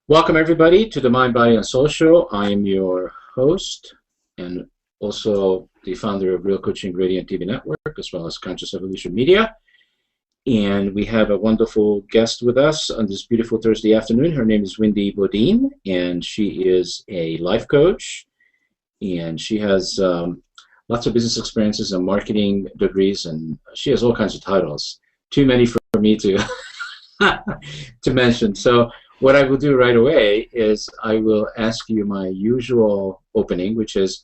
Welcome, everybody, to the Mind, Body, and Soul Show. I am your host and also the founder of Real Coaching Gradient TV Network, as well as Conscious Evolution Media. And we have a wonderful guest with us on this beautiful Thursday afternoon. Her name is Wendy Baudín, and she is a life coach. And she has lots of business experiences and marketing degrees, and she has all kinds of titles. Too many for me to to mention. So what I will do right away is I will ask you my usual opening, which is,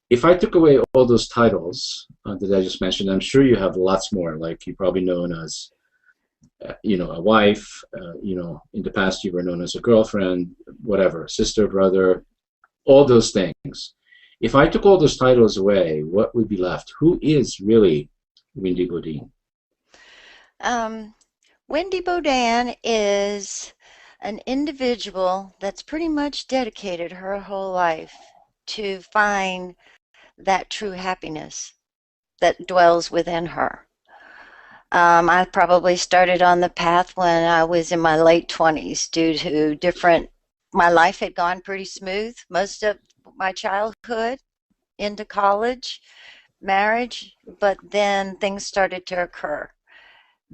if I took away all those titles that I just mentioned, I'm sure you have lots more. Like you're probably known as, a wife. In the past you were known as a girlfriend, whatever, sister, brother, all those things. If I took all those titles away, what would be left? Who is really Wendy Baudín? Wendy Baudín is an individual that's pretty much dedicated her whole life to find that true happiness that dwells within her. I probably started on the path when I was in my late 20s due to my life had gone pretty smooth most of my childhood into college, marriage, but then things started to occur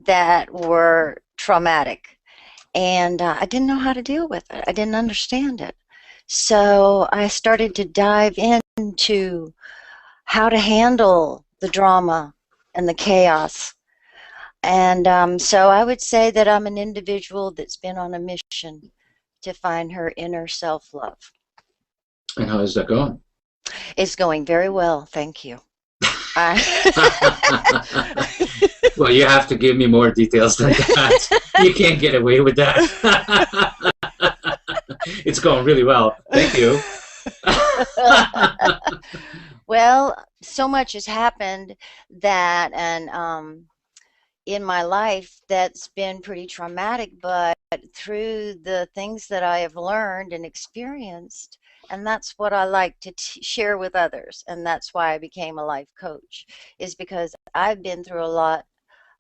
that were traumatic. And I didn't know how to deal with it. I didn't understand it. So I started to dive into how to handle the drama and the chaos. And so I would say that I'm an individual that's been on a mission to find her inner self-love. And how is that going? It's going very well, thank you. Well, you have to give me more details than that. You can't get away with that. It's going really well. Thank you. Well, so much has happened that, in my life that's been pretty traumatic, but through the things that I have learned and experienced, and that's what I like to share with others, and that's why I became a life coach, is because I've been through a lot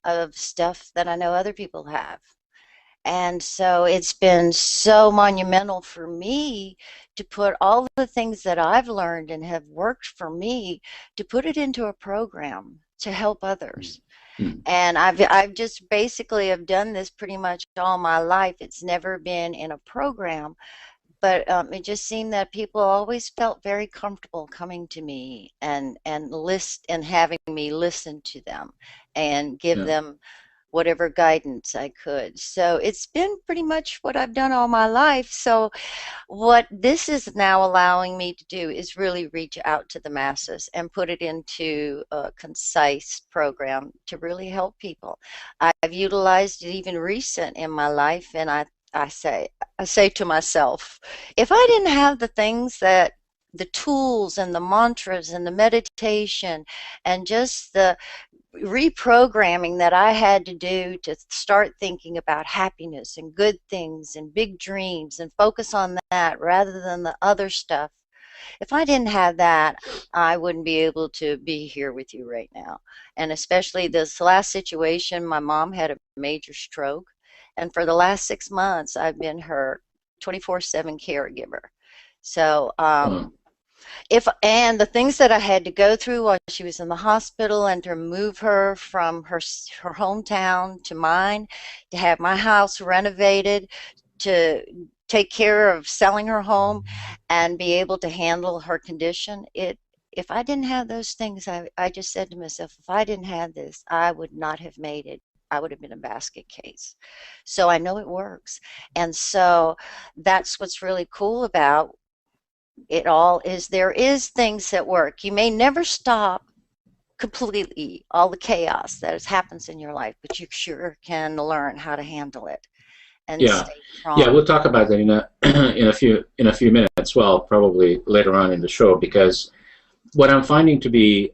of stuff that I know other people have. And so it's been so monumental for me to put all the things that I've learned and have worked for me, to put it into a program to help others. And I've just basically have done this pretty much all my life. It's never been in a program, but it just seemed that people always felt very comfortable coming to me and having me listen to them and give them whatever guidance I could. So it's been pretty much what I've done all my life. So what this is now allowing me to do is really reach out to the masses and put it into a concise program to really help people. I've utilized it even recent in my life, and I say to myself, if I didn't have the tools and the mantras and the meditation and just the reprogramming that I had to do to start thinking about happiness and good things and big dreams and focus on that rather than the other stuff, if I didn't have that, I wouldn't be able to be here with you right now. And especially this last situation, my mom had a major stroke, and for the last 6 months I've been her 24/7 caregiver. So and the things that I had to go through while she was in the hospital, and to move her from her hometown to mine, to have my house renovated, to take care of selling her home and be able to handle her condition, if I didn't have those things, I just said to myself, if I didn't have this, I would not have made it. I would have been a basket case. So I know it works. And so that's what's really cool about it all, is there is things that work. You may never stop completely all the chaos that happens in your life, but you sure can learn how to handle it and stay strong. Yeah, we'll talk about that in a in a few minutes. Well, probably later on in the show, because what I'm finding to be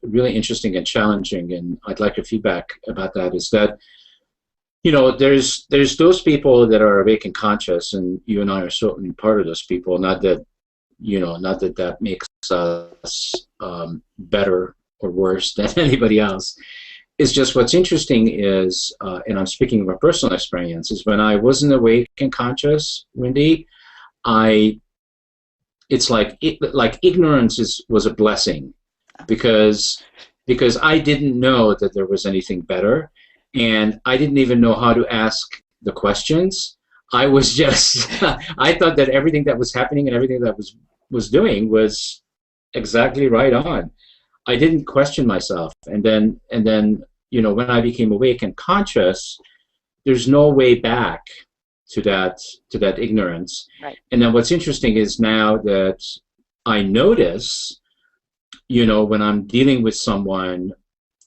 really interesting and challenging, and I'd like your feedback about that, is that there's those people that are awake and conscious, and you and I are certainly part of those people. Not that that makes us better or worse than anybody else. It's just what's interesting is, and I'm speaking of a personal experience, is when I wasn't awake and conscious, Wendy, it's like ignorance was a blessing, because I didn't know that there was anything better, and I didn't even know how to ask the questions. I was just I thought that everything that was happening and everything that was doing was exactly right on. I didn't question myself, and then when I became awake and conscious, there's no way back to that ignorance. Right. And then what's interesting is now that I notice, when I'm dealing with someone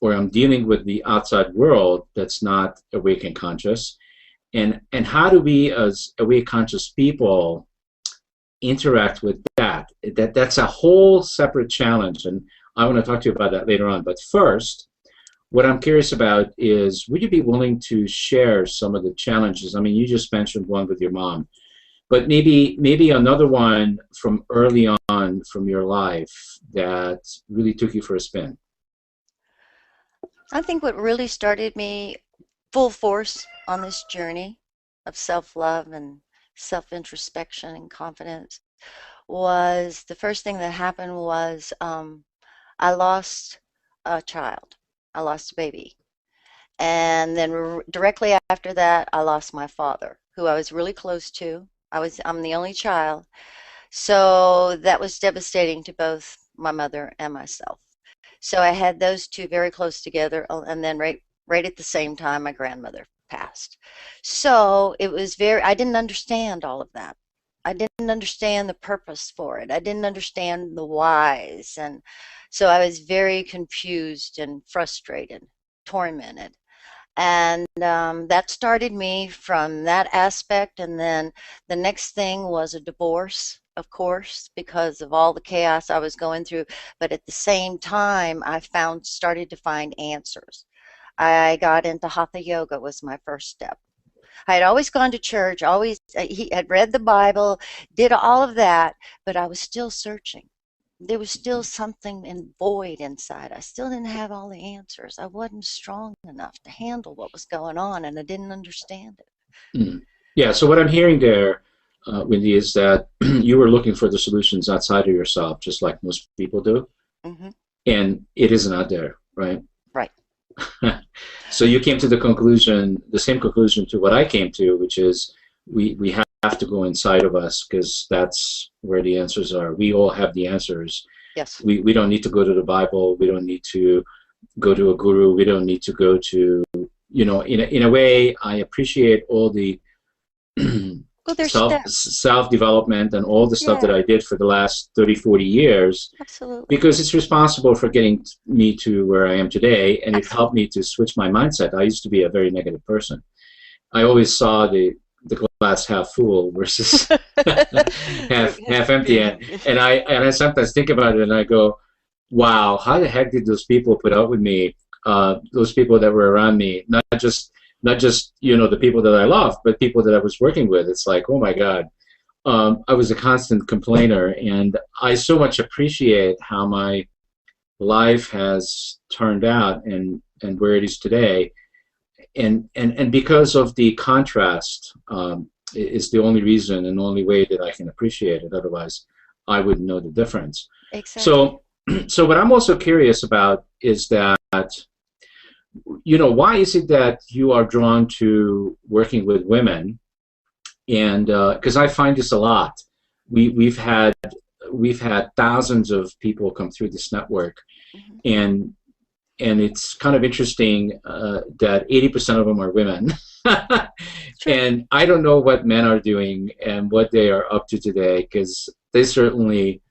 or I'm dealing with the outside world that's not awake and conscious, and how do we as awake conscious people interact with that? That's a whole separate challenge, and I want to talk to you about that later on. But first, what I'm curious about is, would you be willing to share some of the challenges? I mean, you just mentioned one with your mom, but maybe another one from early on from your life that really took you for a spin. I think what really started me full force on this journey of self-love and self-introspection and confidence was, the first thing that happened was I lost a child. I lost a baby. And then directly after that, I lost my father, who I was really close to. I'm the only child. So that was devastating to both my mother and myself. So I had those two very close together, and then right at the same time, my grandmother passed. So it was I didn't understand all of that. I didn't understand the purpose for it. I didn't understand the whys. And so I was very confused and frustrated, tormented. And that started me from that aspect. And then the next thing was a divorce, of course, because of all the chaos I was going through. But at the same time, I started to find answers. I got into Hatha Yoga was my first step. I had always gone to church, he had read the Bible, did all of that, but I was still searching. There was still something void inside. I still didn't have all the answers. I wasn't strong enough to handle what was going on, and I didn't understand it. Mm. Yeah, so what I'm hearing there, Wendy, is that you were looking for the solutions outside of yourself, just like most people do, and it is not there, right? Right. So you came to the same conclusion to what I came to, which is we have to go inside of us, because that's where the answers are. We all have the answers. Yes. We don't need to go to the Bible. We don't need to go to a guru. We don't need to go to, in a way, I appreciate all the self-development and all the stuff that I did for the last 30, 40 years. Absolutely. Because it's responsible for getting me to where I am today, and it helped me to switch my mindset. I used to be a very negative person. I always saw the glass half full versus half empty, and I sometimes think about it and I go, wow, how the heck did those people put up with me? Those people that were around me, not just the people that I love, but people that I was working with. It's like, oh my God, I was a constant complainer, and I so much appreciate how my life has turned out and where it is today. And because of the contrast is the only reason and only way that I can appreciate it. Otherwise, I wouldn't know the difference. Exactly. So what I'm also curious about is that, why is it that you are drawn to working with women? And because I find this a lot. We've had thousands of people come through this network, and it's kind of interesting that 80% of them are women. And I don't know what men are doing and what they are up to today, because they certainly,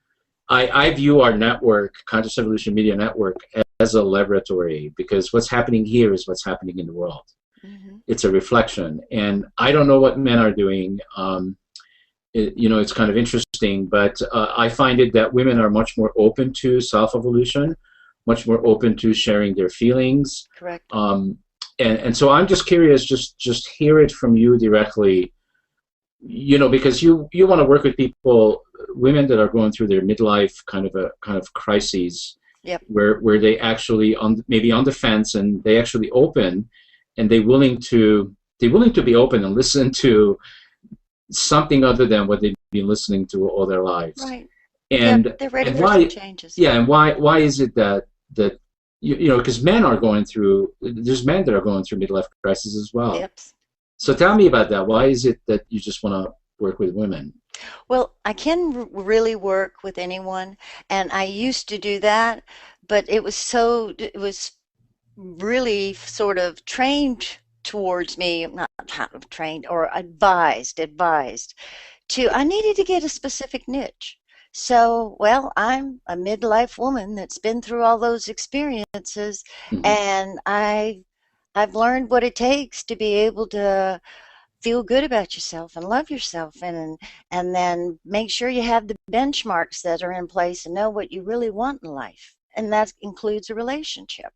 I view our network, Conscious Evolution Media Network, as a laboratory, because what's happening here is what's happening in the world. It's a reflection, and I don't know what men are doing. It's kind of interesting, but I find it that women are much more open to self-evolution, much more open to sharing their feelings. Correct. And so I'm just curious, just hear it from you directly, because you want to work with people, women that are going through their midlife kind of crises, Yep. where they actually maybe on the fence, and they actually open, and they're willing to be open and listen to something other than what they've been listening to all their lives. Right. And Yep. They're ready and for why, some changes. yeah, and why is it that you know, because men are going through, there's men that are going through midlife crisis as well. Yep. So tell me about that. Why is it that you just want to work with women? Well, I can really work with anyone, and I used to do that, but it was really sort of trained towards me, not kind of trained or advised to, I needed to get a specific niche. So, well, I'm a midlife woman that's been through all those experiences, Mm-hmm. and I've learned what it takes to be able to feel good about yourself and love yourself, and then make sure you have the benchmarks that are in place and know what you really want in life. And that includes a relationship.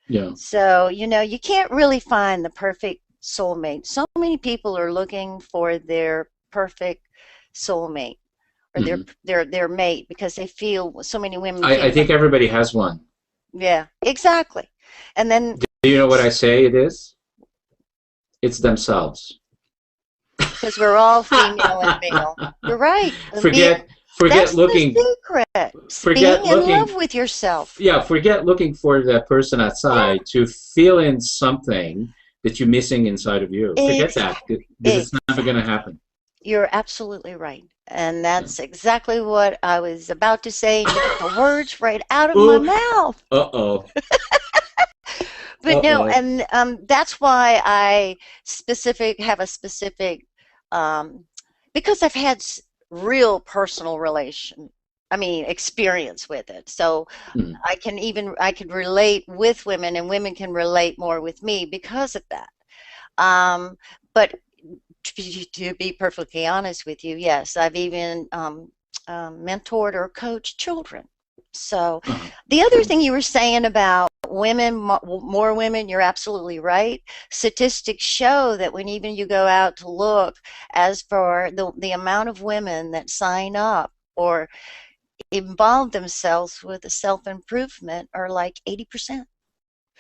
Yeah. So, you know, you can't really find the perfect soulmate. So many people are looking for their perfect soulmate or Mm-hmm. their mate because they feel, so many women I feel think like, everybody has one. yeah, exactly. And then, Do you know what I say it is? It's themselves. because we're all female and male. You're right. forget forget That's looking the secret. forget Being in looking love with yourself. yeah, forget looking for that person Yeah. outside to fill in something that you're missing inside of you. Forget that, Exactly. because it's never going to happen. You're absolutely right. And Yeah. that's exactly what I was about to say. You took the words right out of my Ooh, mouth. uh-oh. But no, Uh-oh. and that's why I have a specific, um, because I've had real personal experience with it. So Mm. I could relate with women, and women can relate more with me because of that. But to be perfectly honest with you, yes, I've even mentored or coached children. So Uh-huh. the other thing you were saying about women, more women, you're absolutely right. Statistics show that when even you go out to look, as for the amount of women that sign up or involve themselves with a self-improvement are like 80%.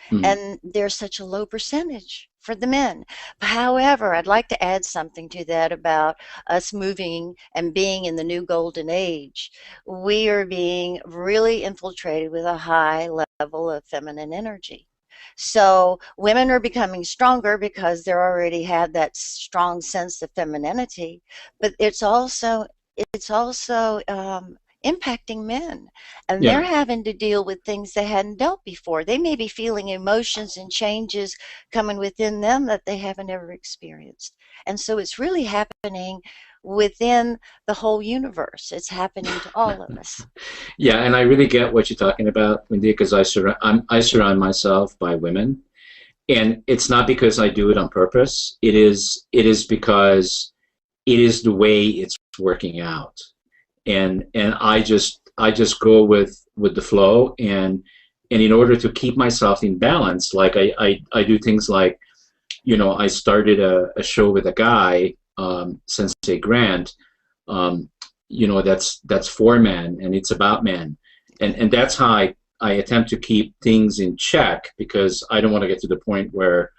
Mm. And there's such a low percentage for the men. However, I'd like to add something to that about us moving and being in the new golden age. We are being really infiltrated with a high level of feminine energy. So women are becoming stronger because they already have that strong sense of femininity, but it's also impacting men, and they're Yeah. having to deal with things they hadn't dealt before. They may be feeling emotions and changes coming within them that they haven't ever experienced. And so it's really happening within the whole universe. It's happening to all of us. Yeah, and I really get what you're talking about, Wendy, because I surround myself by women, and it's not because I do it on purpose. It is because it is the way it's working out, and I just go with the flow, and in order to keep myself in balance, like I do things like, you know, I started a show with a guy, Sensei Grant, um, you know, that's for men, and it's about men, and that's how I attempt to keep things in check, because I don't want to get to the point where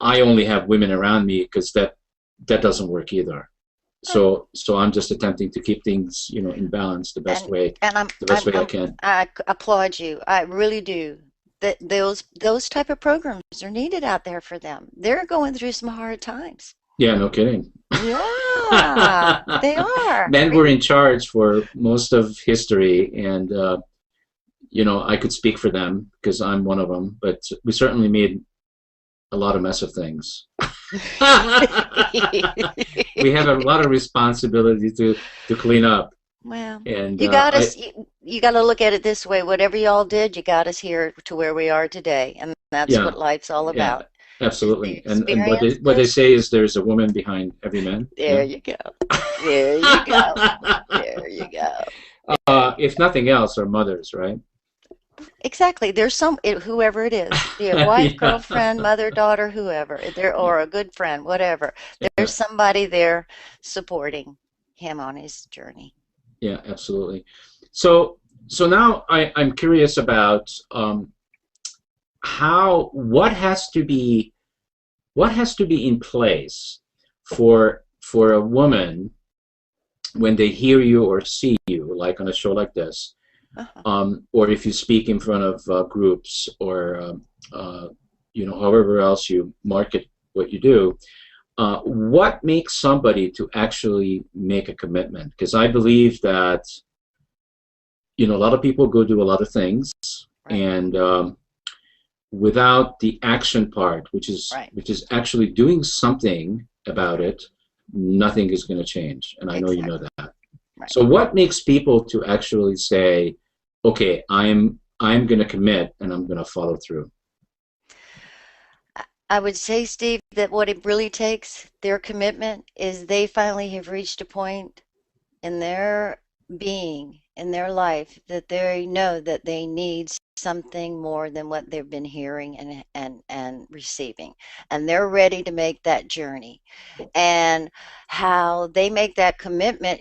I only have women around me, because that doesn't work either. So I'm just attempting to keep things, you know, in balance the best And way and I can. I applaud you. I really do. That those type of programs are needed out there for them. They're going through some hard times. Yeah, no kidding. Yeah, they are. Men were in charge for most of history, and you know, I could speak for them because I'm one of them. But we certainly made a lot of mess of things. We have a lot of responsibility to clean up, Well, and you got to look at it this way. Whatever y'all did, you got us here to where we are today, and that's yeah, what life's all yeah, about. Is the absolutely. And what they experiences. say is there's a woman behind every man. There Yeah. you go. There you go. There you go. There you If nothing else, our mothers, right? Exactly. There's whoever it is, be it wife, Yeah, girlfriend, mother, daughter, whoever, there, yeah, or a good friend, whatever. yeah, There's somebody there supporting him on his journey. yeah, absolutely. So So now I'm curious about what has to be in place for a woman when they hear you or see you, like on a show like this, or if you speak in front of groups, or however else you market what you do. What makes somebody to actually make a commitment? Because I believe that a lot of people go do a lot of things, Right. and without the action part, which is actually doing something about it, nothing is going to change. And I know you know that. Right. So what makes people to actually say, okay, I'm going to commit and I'm going to follow through? I would say, Steve, that what it really takes, their commitment, is they finally have reached a point in their being, in their life, that they know that they need something more than what they've been hearing and receiving. And they're ready to make that journey. And how they make that commitment,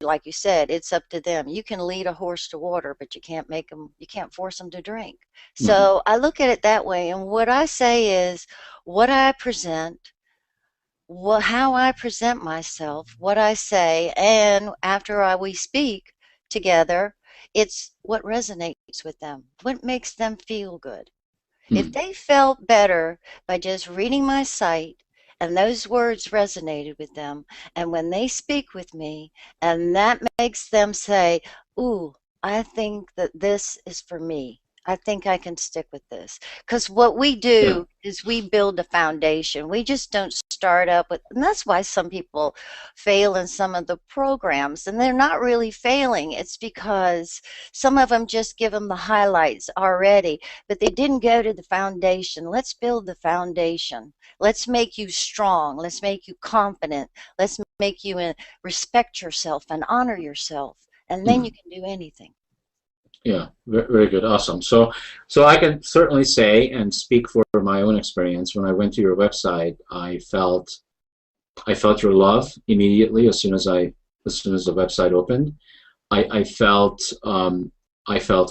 like you said, it's up to them. You can lead a horse to water, but you can't force them to drink. So I look at it that way. And what I say is, what I present, how I present myself, what I say, and after we speak together, it's what resonates with them, what makes them feel good. If they felt better by just reading my site and those words resonated with them, and when they speak with me, and that makes them say, ooh, I think that this is for me. I think I can stick with this. Because what we do is we build a foundation. We just don't start up with, and that's why some people fail in some of the programs, and they're not really failing. It's because some of them just give them the highlights already, but they didn't go to the foundation. Let's build the foundation. Let's make you strong. Let's make you confident. Let's make you respect yourself and honor yourself, and then you can do anything. Yeah, very good, awesome. So I can certainly say and speak for my own experience. When I went to your website, I felt your love immediately as soon as the website opened. I felt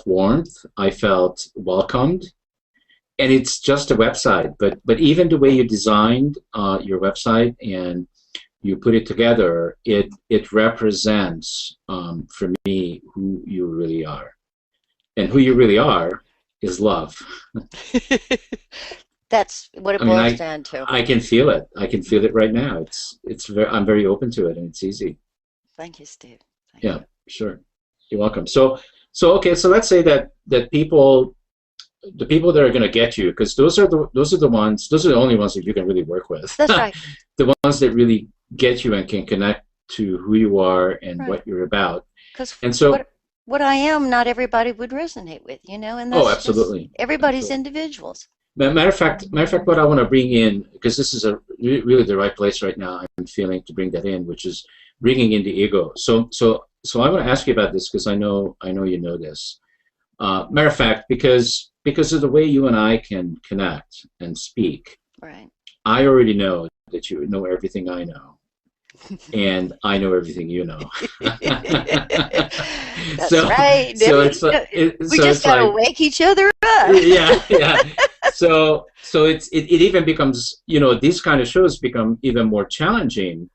warmth. I felt welcomed, and it's just a website. But even the way you designed your website and you put it together, it represents for me who you really are. And who you really are is love. That's what it boils down to. I can feel it. I can feel it right now. I'm very open to it, and it's easy. Thank you, Steve. Thank you. you. Sure. You're welcome. So okay. So let's say that the people that are going to get you, because those are the only ones that you can really work with. That's right. The ones that really get you and can connect to who you are and what you're about. And so. What I am, not everybody would resonate with, and that's absolutely. Everybody's individuals. Matter of fact, what I want to bring in, because this is really the right place right now, I'm feeling to bring that in, which is bringing in the ego. So I want to ask you about this because I know you know this. Matter of fact, because of the way you and I can connect and speak, right? I already know that you know everything I know. And I know everything you know. That's right. So it's we just gotta wake each other up. yeah. So it even becomes, these kind of shows become even more challenging,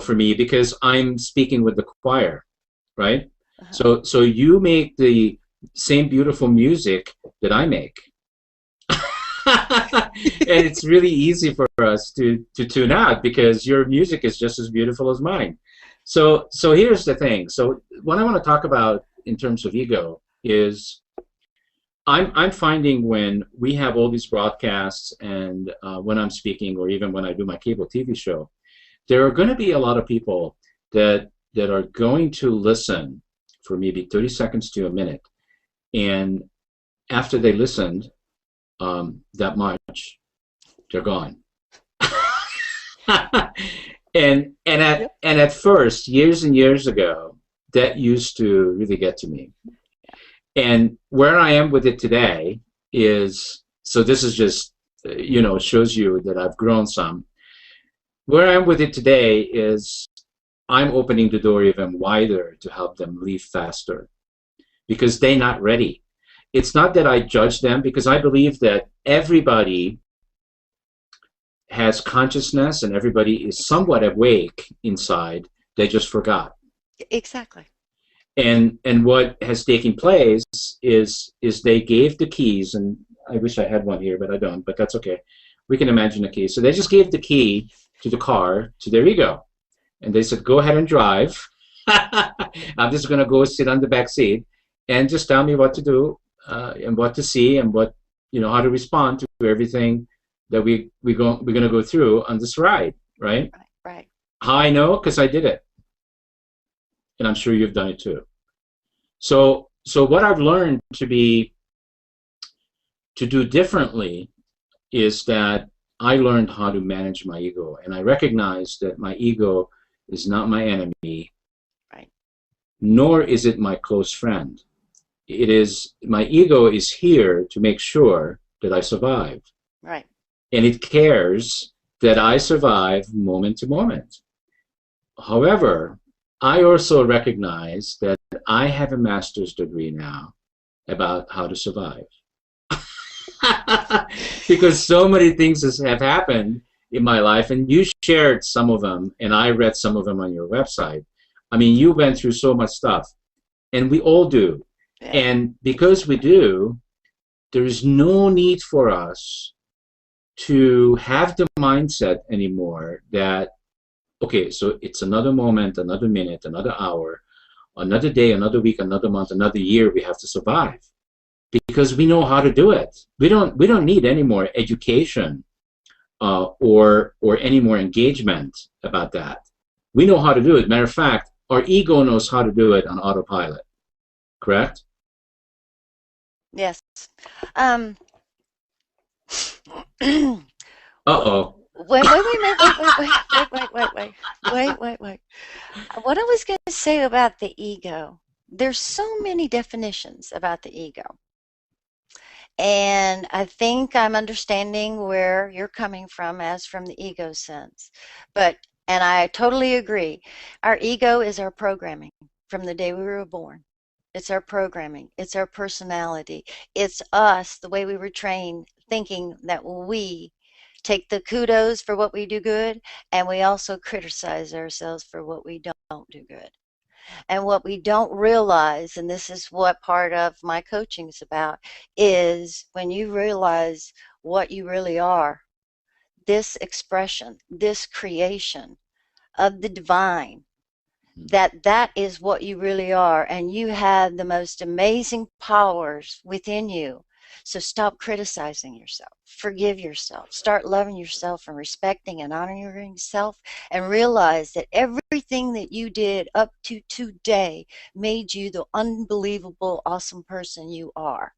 for me, because I'm speaking with the choir, right? So you make the same beautiful music that I make. And it's really easy for us to tune out because your music is just as beautiful as mine. So here's the thing. So what I want to talk about in terms of ego is I'm finding when we have all these broadcasts and when I'm speaking or even when I do my cable TV show, there are going to be a lot of people that are going to listen for maybe 30 seconds to a minute, and after they listened that much, they're gone. and at first, years and years ago, that used to really get to me. And where I am with it today is, so this is just, shows you that I've grown some. Where I am with it today is I'm opening the door even wider to help them leave faster. because they're not ready. It's not that I judge them, because I believe that everybody has consciousness and everybody is somewhat awake inside. They just forgot. Exactly. And what has taken place is they gave the keys, and I wish I had one here, but I don't, but that's okay. We can imagine a key. So they just gave the key to the car to their ego. And they said, go ahead and drive. I'm just going to go sit on the back seat and just tell me what to do and what to see and what, how to respond to everything that we're going to go through on this ride, right? Right. How I know? Because I did it. And I'm sure you've done it too. So what I've learned to do differently is that I learned how to manage my ego, and I recognize that my ego is not my enemy, right? Nor is it my close friend. It is, my ego is here to make sure that I survive, right? And it cares that I survive moment to moment. However, I also recognize that I have a master's degree now about how to survive. Because so many things have happened in my life, and you shared some of them, and I read some of them on your website. I mean, you went through so much stuff, and we all do. Yeah. And because we do, there is no need for us to have the mindset anymore that, okay, so it's another moment, another minute, another hour, another day, another week, another month, another year we have to survive. Because we know how to do it. We don't need any more education or any more engagement about that. We know how to do it. Matter of fact, our ego knows how to do it on autopilot. Correct? Yes. Uh-oh. Wait. What I was going to say about the ego, there's so many definitions about the ego. And I think I'm understanding where you're coming from as from the ego sense. And I totally agree. Our ego is our programming from the day we were born. It's our programming. It's our personality. It's us, the way we were trained, thinking that we take the kudos for what we do good, and we also criticize ourselves for what we don't do good. And what we don't realize, and this is what part of my coaching is about, is when you realize what you really are, this expression, this creation of the divine, that is what you really are, and you have the most amazing powers within you. So stop criticizing yourself. Forgive yourself. Start loving yourself and respecting and honoring yourself, and realize that everything that you did up to today made you the unbelievable, awesome person you are.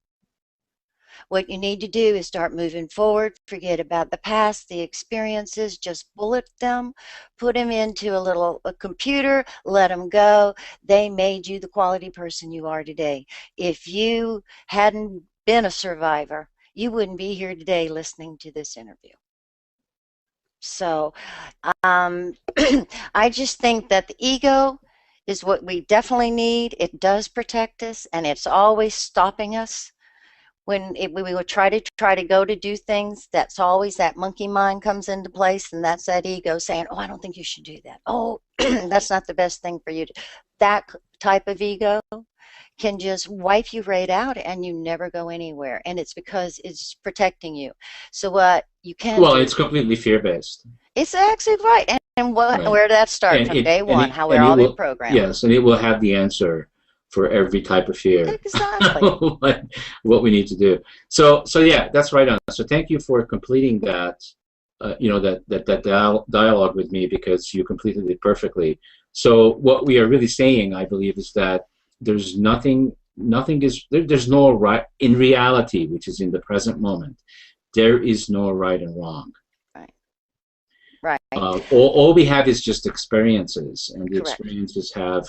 What you need to do is start moving forward. Forget about the past, the experiences, just bullet them, put them into a computer, let them go. They made you the quality person you are today. If you hadn't been a survivor, you wouldn't be here today listening to this interview. So I just think that the ego is what we definitely need. It does protect us, and it's always stopping us. When we would try to go to do things, that's always that monkey mind comes into place, and that's that ego saying, oh, I don't think you should do that. Oh, that's not the best thing for you to. That type of ego can just wipe you right out, and you never go anywhere, and it's because it's protecting you. So what you can do, it's completely fear-based. It's actually right. And where did that start? From day one, how we're all been programmed. Yes, and it will have the answer for every type of fear. Exactly. What we need to do. So yeah, that's right on. So thank you for completing that, that dialogue with me, because you completed it perfectly. So what we are really saying, I believe, is that there's nothing is, there's no right, in reality, which is in the present moment, there is no right and wrong. Right. All we have is just experiences, and the Correct. Experiences have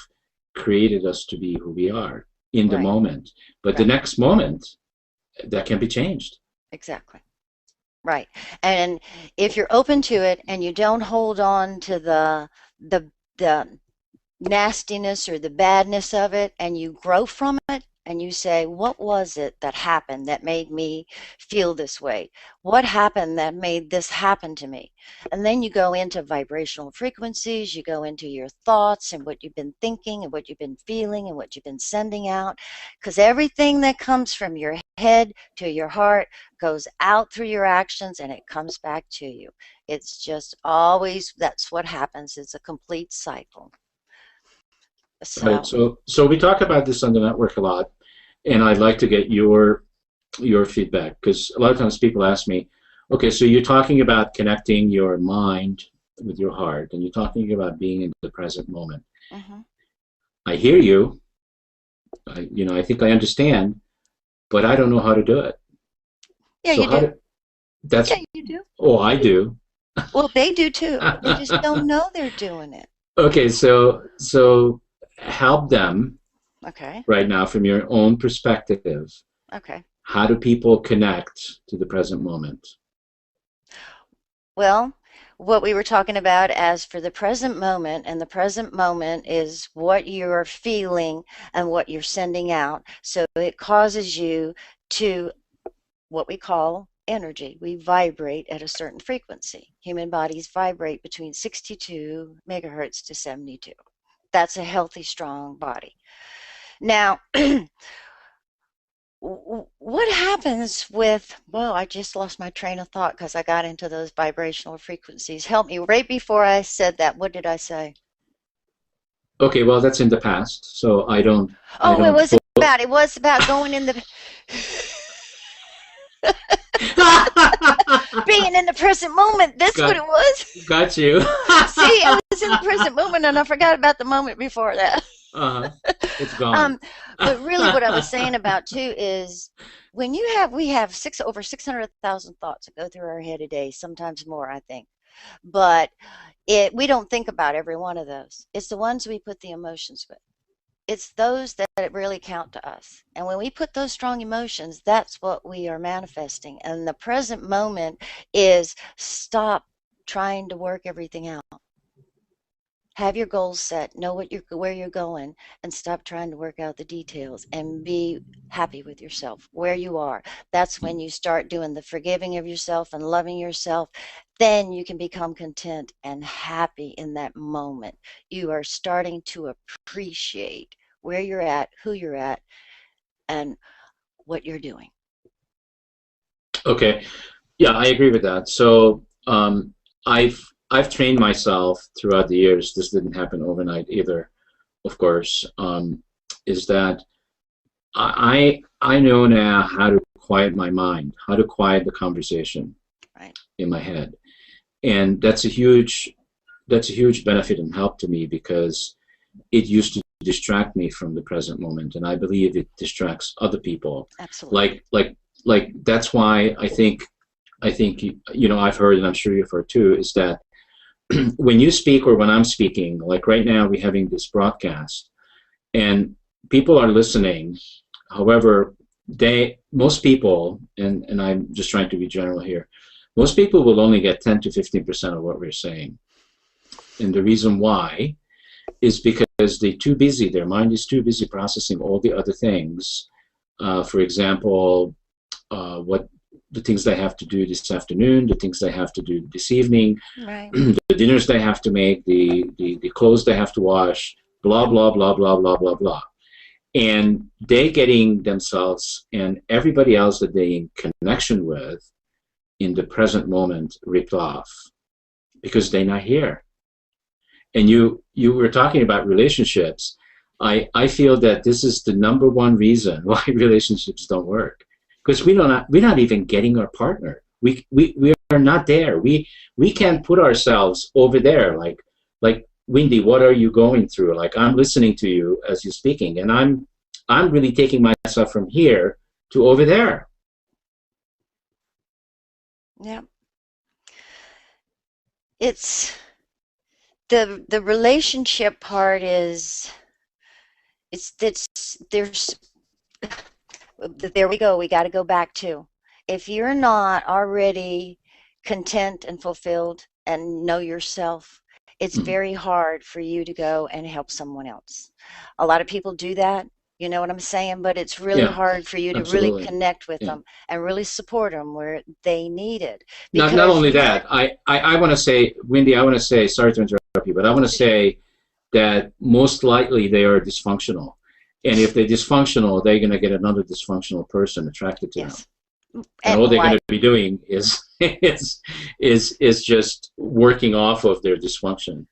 created us to be who we are in the Right. moment. But the next moment, that can be changed. Exactly. Right. And if you're open to it and you don't hold on to the nastiness or the badness of it, and you grow from it, and you say, what was it that happened that made me feel this way? What happened that made this happen to me? And then you go into vibrational frequencies, you go into your thoughts and what you've been thinking and what you've been feeling and what you've been sending out. Because everything that comes from your head to your heart goes out through your actions and it comes back to you. It's just always, that's what happens. It's a complete cycle. Right. So, So we talk about this on the network a lot, and I'd like to get your feedback, because a lot of times people ask me, okay, so you're talking about connecting your mind with your heart, and you're talking about being in the present moment. mhm. I hear you. I think I understand, but I don't know how to do it. Yeah, So you do. that's, Yeah, you do. oh, I do. Well, they do too. They just don't know they're doing it. Okay, so help them Okay. right now from your own perspective. Okay. How do people connect to the present moment? Well, what we were talking about as for the present moment, and the present moment is what you're feeling and what you're sending out. So it causes you to what we call energy. We vibrate at a certain frequency. Human bodies vibrate between 62 megahertz to 72. That's a healthy, strong body. Now, what happens with, well, I just lost my train of thought because I got into those vibrational frequencies. Help me. Right before I said that, what did I say? Okay, well, that's in the past, so I Oh, it don't was about, it was about going in the, being in the present moment. That's what it got was. got you. See, I was in the present moment and I forgot about the moment before that. Uh-huh. It's gone. Um, but really what I was saying about too is when we have over 600,000 thoughts that go through our head a day, sometimes more, I think. But we don't think about every one of those. It's the ones we put the emotions with. It's those that really count to us. And when we put those strong emotions, that's what we are manifesting. And the present moment is stop trying to work everything out. Have your goals set, know where you're going, and stop trying to work out the details and be happy with yourself where you are. That's when you start doing the forgiving of yourself and loving yourself. Then you can become content and happy in that moment. You are starting to appreciate where you're at, who you're at, and what you're doing. Okay. Yeah, I agree with that. So I've trained myself throughout the years. This didn't happen overnight either, of course. Is that I know now how to quiet my mind, how to quiet the conversation Right. in my head, and that's a huge benefit and help to me, because it used to distract me from the present moment, and I believe it distracts other people. Absolutely. Like that's why I think I've heard, and I'm sure you've heard too, is that when you speak or when I'm speaking, like right now we're having this broadcast and people are listening. However, most people, and I'm just trying to be general here, most people will only get 10 to 15% of what we're saying. And the reason why is because they're too busy. Their mind is too busy processing all the other things. For example, what the things they have to do this afternoon, the things they have to do this evening, Right. the dinners they have to make, the clothes they have to wash, blah, blah, blah, blah, blah, blah, blah. And they getting themselves and everybody else that they in connection with in the present moment ripped off because they're not here. And you were talking about relationships. I feel that this is the number one reason why relationships don't work, because we're not even getting our partner. We are not there. We can't put ourselves over there. Like Wendy, what are you going through? Like, I'm listening to you as you're speaking, and I'm really taking myself from here to over there. Yeah. It's the relationship part is there's there we go. We got to go back to, if you're not already content and fulfilled and know yourself, it's Hmm. very hard for you to go and help someone else. A lot of people do that. You know what I'm saying? But it's really Yeah, hard for you to really absolutely. connect with Yeah. them and really support them where they need it. Not Because only that, I want to say, Wendy, I want to say, sorry to interrupt you, but I want to say that most likely they are dysfunctional. And if they're dysfunctional, they're going to get another dysfunctional person attracted to them. yes, And and all they're going like, to be doing is is just working off of their dysfunction.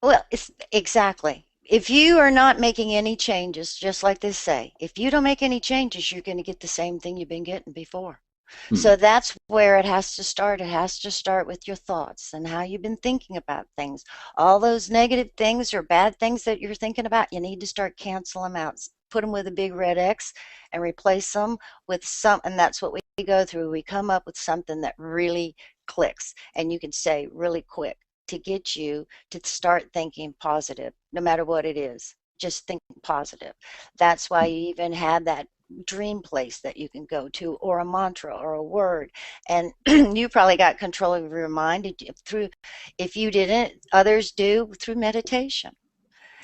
well, it's exactly. If you are not making any changes, just like they say, if you don't make any changes, you're going to get the same thing you've been getting before. Hmm. So that's where it has to start. It has to start with your thoughts and how you've been thinking about things. All those negative things or bad things that you're thinking about, you need to start canceling them out. Put them with a big red X and replace them with some, and that's what we go through. We come up with something that really clicks, and you can say really quick to get you to start thinking positive, no matter what it is. Just think positive. That's why you even had that dream place that you can go to, or a mantra or a word. And you probably got control of your mind through, if you didn't, others do through meditation.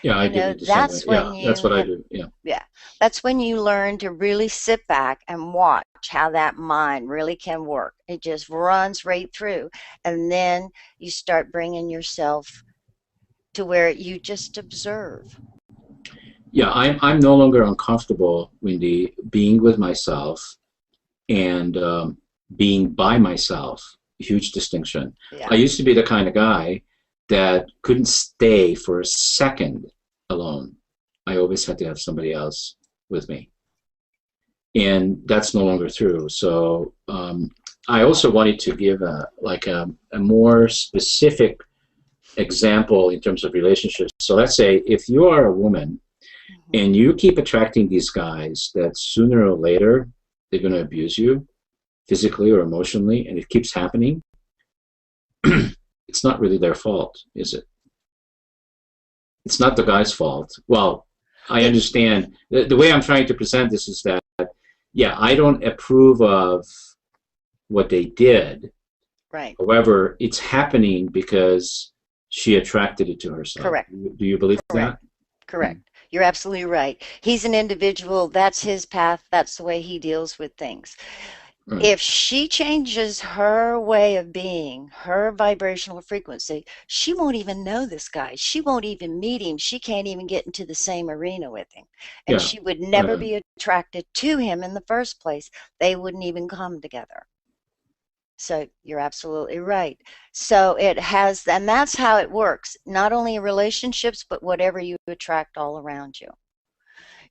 Yeah, I You do know, the same way. that's Yeah, when that's you what I have, do. Yeah. yeah, that's when you learn to really sit back and watch how that mind really can work. It just runs right through. And then you start bringing yourself to where you just observe. Yeah, I'm no longer uncomfortable, Wendy, being with myself and being by myself. Huge distinction. I Yeah. used to be the kind of guy that couldn't stay for a second alone. I always had to have somebody else with me, and that's no longer true. So I also wanted to give a more specific example in terms of relationships. So let's say if you are a woman Mhm. and you keep attracting these guys that sooner or later they're going to abuse you physically or emotionally, and it keeps happening, it's not really their fault, is it? It's not the guy's fault. Well, I It, understand. The way I'm trying to present this is that, yeah, I don't approve of what they did. right. However, it's happening because she attracted it to herself. Correct. Do you believe Correct. that? Correct. You're absolutely right. He's an individual. That's his path. That's the way he deals with things. Right. If she changes her way of being, her vibrational frequency, she won't even know this guy. She won't even meet him. She can't even get into the same arena with him. And Yeah. she would Right never on. be attracted to him in the first place. They wouldn't even come together. So you're absolutely right. So it has, and that's how it works, not only in relationships, but whatever you attract all around you.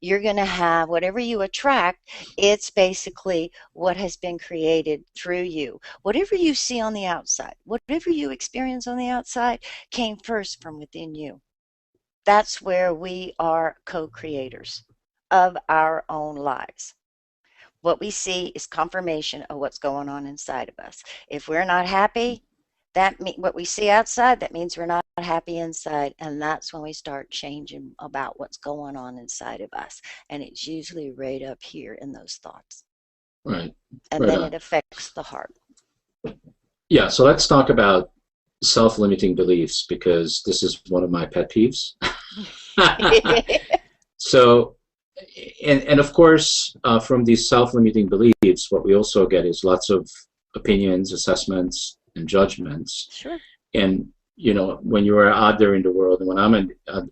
You're going to have whatever you attract, it's basically what has been created through you. Whatever you see on the outside, whatever you experience on the outside came first from within you. That's where we are co-creators of our own lives. What we see is confirmation of what's going on inside of us. If we're not happy, what we see outside, that means we're not happy inside, and that's when we start changing about what's going on inside of us. And it's usually right up here in those thoughts, Right. and Right then on. it affects the heart. Yeah. So let's talk about self-limiting beliefs because this is one of my pet peeves. So, and of course, from these self-limiting beliefs, what we also get is lots of opinions, assessments, and judgments. Sure. And when you are out there in the world, and when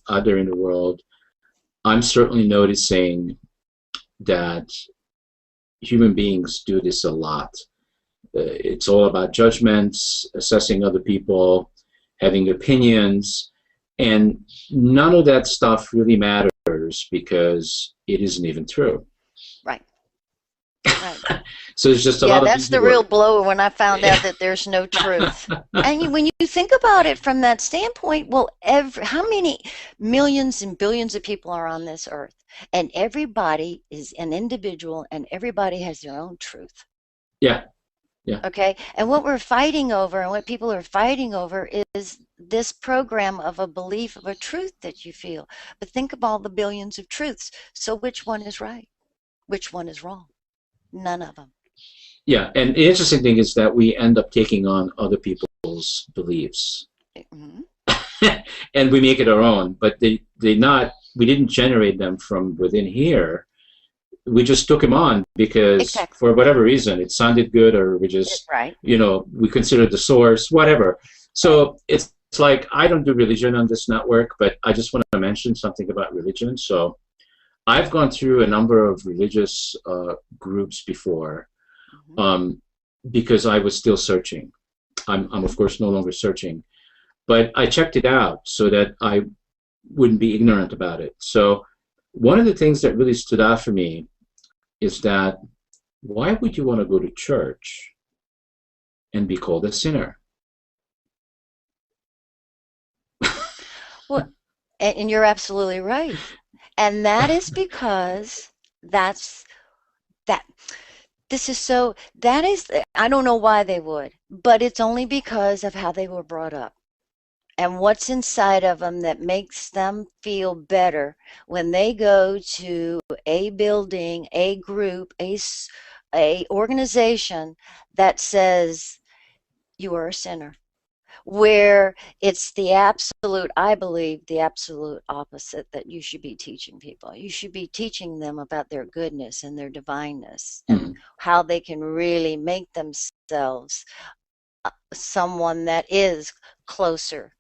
out there in the world, I'm certainly noticing that human beings do this a lot. It's all about judgments, assessing other people, having opinions, and none of that stuff really matters because it isn't even true. Right. Right. So it's just a Yeah, lot of that's busy the real work. blow when I found out that there's no truth. And when you think about it from that standpoint, well, how many millions and billions of people are on this earth? And everybody is an individual and everybody has their own truth. Yeah, yeah, Okay. And what we're fighting over and what people are fighting over is this program of a belief of a truth that you feel. But think of all the billions of truths. So which one is right? Which one is wrong? None of them. yeah. And the interesting thing is that we end up taking on other people's beliefs Mhm. and we make it our own, but they're not we didn't generate them from within here. We just took them on because Exactly. for whatever reason it sounded good, or we just, Right. we considered the source, whatever. So it's like, I don't do religion on this network, but I just want to mention something about religion. So I've gone through a number of religious groups before, because I was still searching. I'm of course no longer searching, but I checked it out so that I wouldn't be ignorant about it. So one of the things that really stood out for me is that, why would you want to go to church and be called a sinner? Well, and you're absolutely right. And that is because that's that this is so that is I don't know why they would, but it's only because of how they were brought up and what's inside of them that makes them feel better when they go to a building, a group, a organization that says you are a sinner, where it's the absolute, I believe, the absolute opposite that you should be teaching people. You should be teaching them about their goodness and their divineness and how they can really make themselves someone that is closer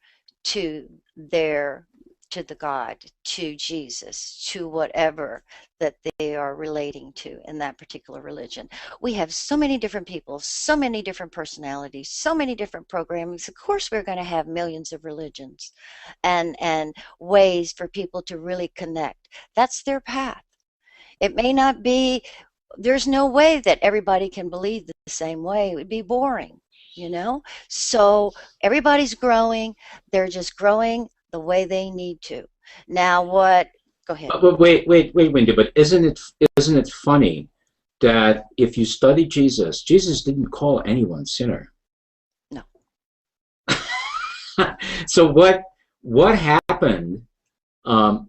to the God, to Jesus, to whatever that they are relating to in that particular religion. We have so many different people, so many different personalities, so many different programmings. Of course, we're going to have millions of religions and ways for people to really connect. That's their path. It may not be, there's no way that everybody can believe the same way. It would be boring, So everybody's growing. They're just growing the way they need to. Now what, go ahead. But wait, Wendy, but isn't it funny that if you study Jesus didn't call anyone sinner? No. So what happened,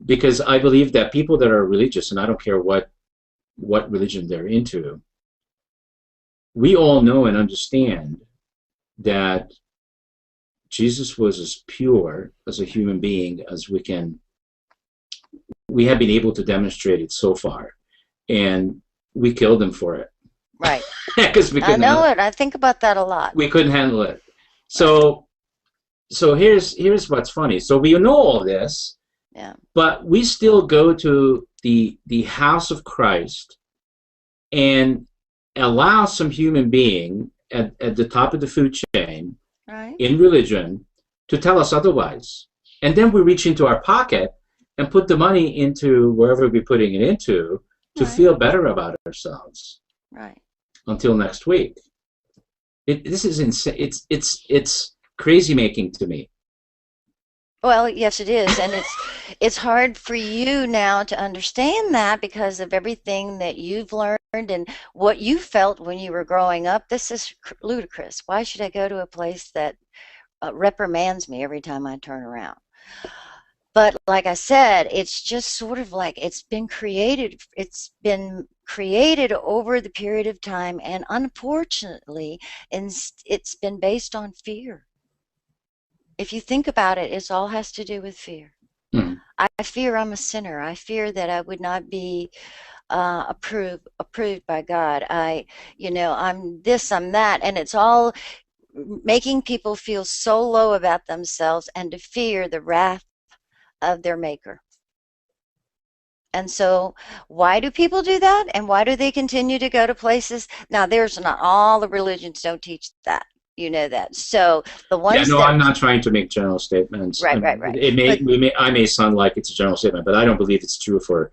because I believe that people that are religious, and I don't care what religion they're into, we all know and understand that Jesus was as pure as a human being as we have been able to demonstrate it so far, and we killed him for it. Right. Because we couldn't. I know it. I think about that a lot. We couldn't handle it. So here's what's funny. So we know all this, yeah, but we still go to the house of Christ and allow some human being at the top of the food chain, right, in religion, to tell us otherwise. And then we reach into our pocket and put the money into wherever we're putting it into to right, feel better about ourselves. Right. Until next week. This is insane. It's crazy making to me. Well, yes, it is, and it's hard for you now to understand that because of everything that you've learned and what you felt when you were growing up. This is ludicrous. Why should I go to a place that reprimands me every time I turn around? But like I said, it's just sort of like it's been created over the period of time, and unfortunately, it's been based on fear. If you think about it, it all has to do with fear. I fear I'm a sinner. I fear that I would not be approved by God. I'm this, I'm that, and it's all making people feel so low about themselves and to fear the wrath of their maker. And so why do people do that? And why do they continue to go to places? Now, there's not all the religions don't teach that. You know that. So the ones I'm not trying to make general statements. Right. I may sound like it's a general statement, but I don't believe it's true for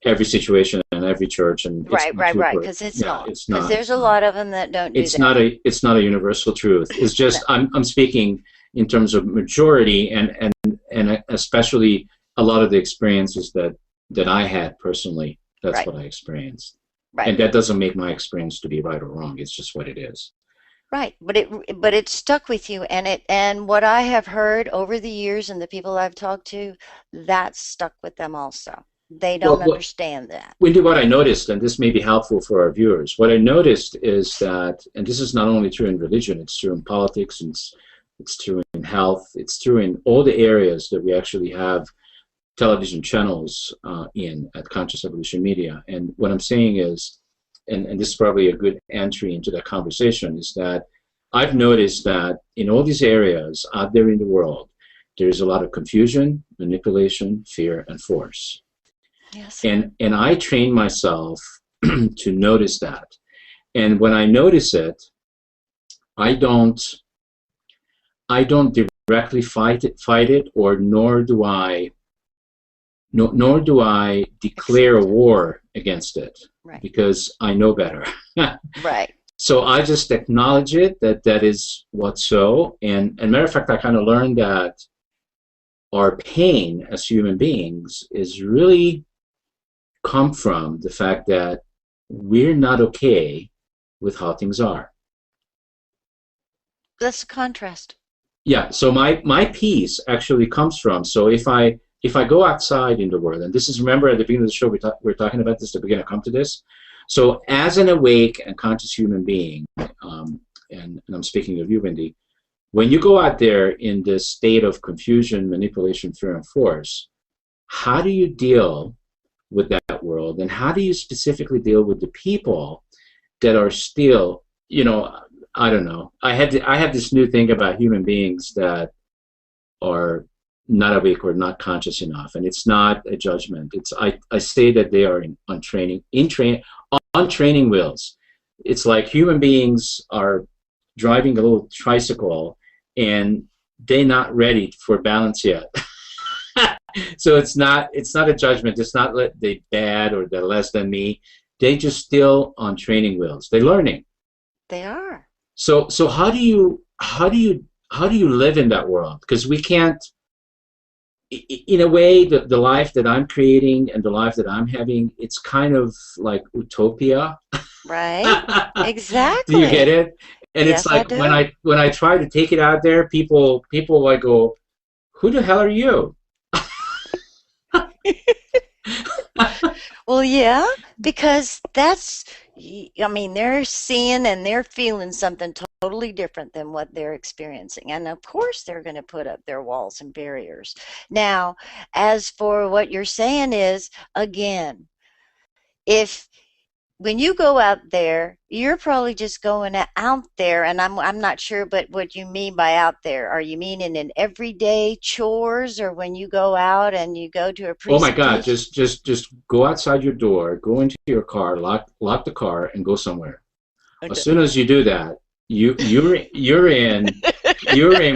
every situation and every church. And right. Because it's not. Because there's a lot of them that don't do that. It's not a universal truth. It's just I'm speaking in terms of majority and especially a lot of the experiences that I had personally. That's what I experienced. Right. And that doesn't make my experience to be right or wrong. It's just what it is. Right, but it stuck with you, and what I have heard over the years and the people I've talked to, that stuck with them also. They don't understand that. Wendy, what I noticed, and this may be helpful for our viewers, what I noticed is that, and this is not only true in religion, it's true in politics, and it's true in health, it's true in all the areas that we actually have television channels in at Conscious Evolution Media. And what I'm saying is, and this is probably a good entry into that conversation, is that I've noticed that in all these areas out there in the world, there's a lot of confusion, manipulation, fear, and force. Yes. And I train myself to notice that. And when I notice it, I don't directly fight it, or nor do I declare a war against it, right, because I know better. right. So I just acknowledge it, that is what's so. And matter of fact, I kind of learned that our pain as human beings is really come from the fact that we're not okay with how things are. That's a contrast. Yeah, so my peace actually comes from, so if I go outside in the world, and this is, remember at the beginning of the show we're talking about this, to begin to come to this. So as an awake and conscious human being, and I'm speaking of you, Wendy, when you go out there in this state of confusion, manipulation, fear, and force, how do you deal with that world, and how do you specifically deal with the people that are still, I don't know. I have this new thing about human beings that are not awake or not conscious enough, and it's not a judgment. It's I say that they are on training wheels. It's like human beings are driving a little tricycle, and they're not ready for balance yet. So it's not a judgment. It's not that they're bad or they're less than me. They just still on training wheels. They're learning. They are. So how do you live in that world? Because we can't. In a way, the life that I'm creating and the life that I'm having, it's kind of like utopia. Right. Exactly. Do you get it? And yes, it's like I when I try to take it out there, people like go, "Who the hell are you?" Well, yeah, because I mean, they're seeing and they're feeling something totally different than what they're experiencing. And of course, they're going to put up their walls and barriers. Now, as for what you're saying is, again, when you go out there, you're probably just going out there, and I'm not sure, but what you mean by out there, are you meaning in everyday chores, or when you go out and you go to a Oh my God! presentation? Just go outside your door, go into your car, lock the car, and go somewhere. Okay. As soon as you do that, you're in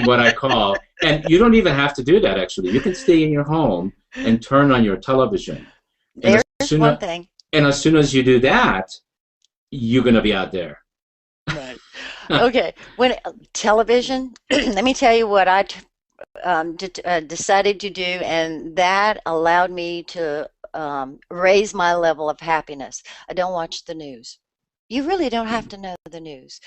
what I call, and you don't even have to do that actually. You can stay in your home and turn on your television. There's one thing. And as soon as you do that, you're going to be out there. Right. Okay. When television, let me tell you what I decided to do, and that allowed me to raise my level of happiness. I don't watch the news. You really don't have to know the news.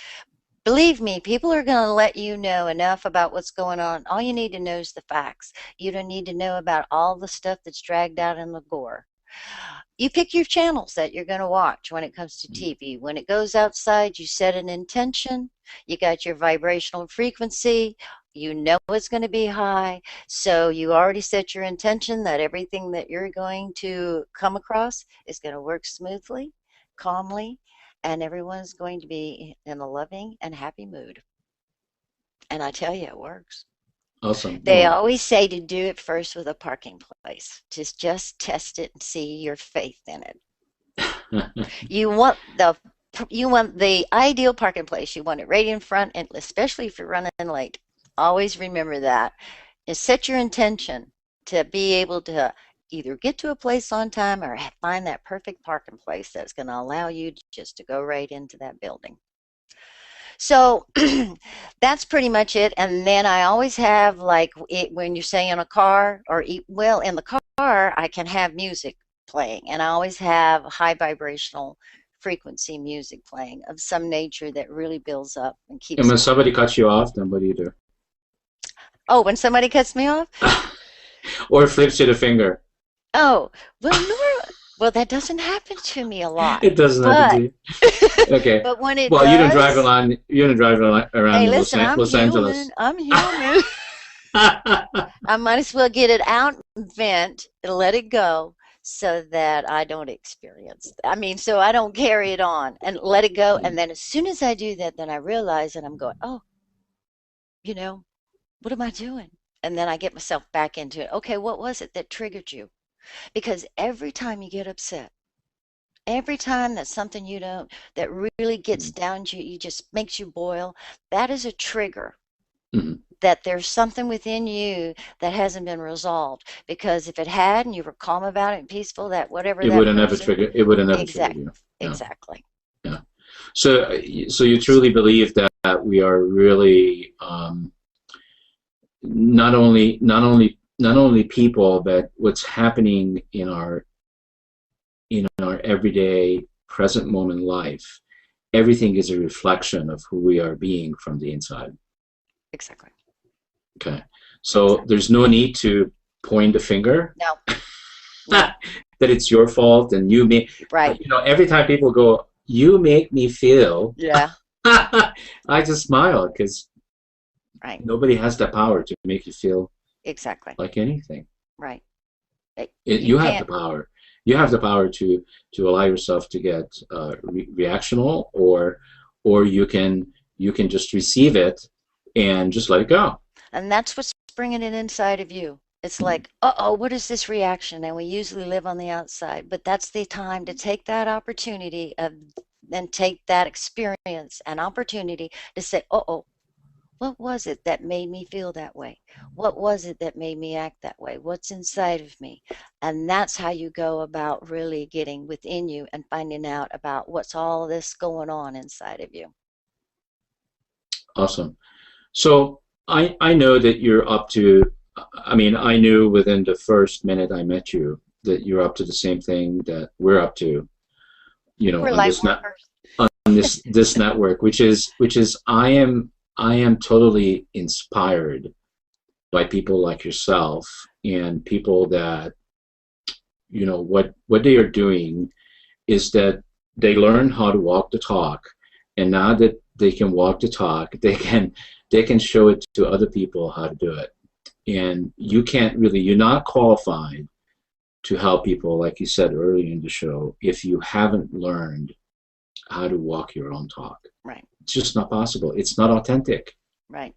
Believe me, people are going to let you know enough about what's going on. All you need to know is the facts. You don't need to know about all the stuff that's dragged out in the gore. You pick your channels that you're going to watch when it comes to TV. When it goes outside, you set an intention. You got your vibrational frequency. You know it's going to be high. So you already set your intention that everything that you're going to come across is going to work smoothly, calmly, and everyone's going to be in a loving and happy mood. And I tell you, it works. Awesome. They always say to do it first with a parking place. Just test it and see your faith in it. You want the ideal parking place. You want it right in front, and especially if you're running late. Always remember that. And set your intention to be able to either get to a place on time or find that perfect parking place that's going to allow you just to go right into that building. So that's pretty much it. And then I always have, like, when you're saying in a car, well, in the car, I can have music playing, and I always have high vibrational frequency music playing of some nature that really builds up and keeps. And when somebody cuts you off, then what do you do? Oh, when somebody cuts me off? Or flips you the finger. Oh, well, that doesn't happen to me a lot. It doesn't happen to you. Okay. But when it well, does, you don't drive around hey, listen, Los Angeles. I'm human. I might as well get it out and vent and let it go so that I don't experience. I mean, so I don't carry it on and let it go. And then as soon as I do that, then I realize and I'm going, oh, you know, what am I doing? And then I get myself back into it. Okay, what was it that triggered you? Because every time you get upset, every time that something you don't, that really gets down to you, you just makes you boil, that is a trigger Mhm. that there's something within you that hasn't been resolved. Because if it had and you were calm about it and peaceful, that whatever It would that have never person, triggered. It would have never triggered exact, you. Yeah, exactly. yeah. So you truly believe that we are really not only people, but what's happening in our everyday present moment life. Everything is a reflection of who we are being from the inside. Exactly. Okay, so Exactly. there's no need to point the finger No, no, that it's your fault and you make. right. Every time people go, "You make me feel," Yeah, I just smile because right. nobody has the power to make you feel Exactly. like anything. Right. You You have the can't, power. You have the power to allow yourself to get reactional, or you can just receive it and just let it go. and that's what's bringing it inside of you. It's Mhm. like, uh-oh, what is this reaction? And we usually live on the outside, but that's the time to take that opportunity of and take that experience and opportunity to say, uh-oh, what was it that made me feel that way? What was it that made me act that way? What's inside of me? And that's how you go about really getting within you and finding out about what's all this going on inside of you. Awesome. So I know that you're up to. I mean, I knew within the first minute I met you that you're up to the same thing that we're up to. We're On light this net workers. on this network, which is I am totally inspired by people like yourself and people that what they are doing is that they learn how to walk the talk, and now that they can walk the talk, they can show it to other people how to do it. And you're not qualified to help people, like you said earlier in the show, if you haven't learned how to walk your own talk. Right, It's just not possible. It's not authentic. right.